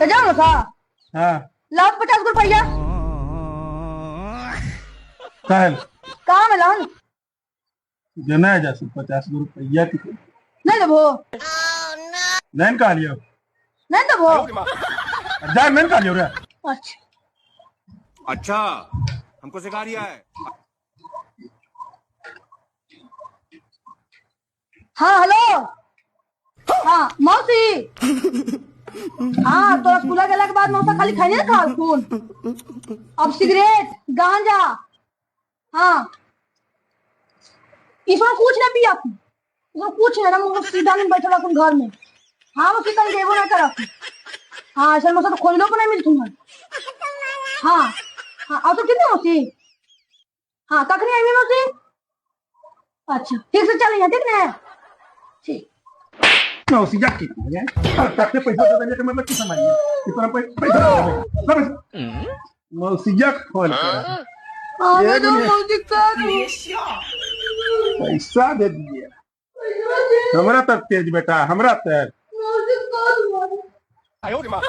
तो जाओ ना। हाँ लाओ 50 रुपया। कहल कहाँ में लाऊं? देना है जैसे 50 रुपया की नहीं देबो। नहीं कहा लियो नहीं देबो। जा नहीं कहा लियो रे। अच्छा अच्छा हमको सिखा रिया है। हाँ हेलो। हाँ मौसी। हाँ तो रसगुल्ला गेला के बाद मौसा खाली खाई ना खा खून। अब सिगरेट गांजा। हाँ इसमें कुछ नहीं पिया। इसमें कुछ है ना मुझे सीधा नहीं बैठा रखूं घर में। हाँ वो सीधा देवो ना करा। हाँ ऐसा मौसा तो खोजलो को नहीं मिलती है। हाँ हाँ और तो कितने मौसी। हाँ तखनी आई मौसी। अच्छा ठीक से चलिए ठीक ना। ठीक मौसी जा की ताके पैसा दे देने के मतलब की समझिए कितना पैसा दे दे मौसी जा खोल के आगे एक तो ने मौसी का पैसा दे दिए हमरा तक तेज बेटा हमरा तक मौसी का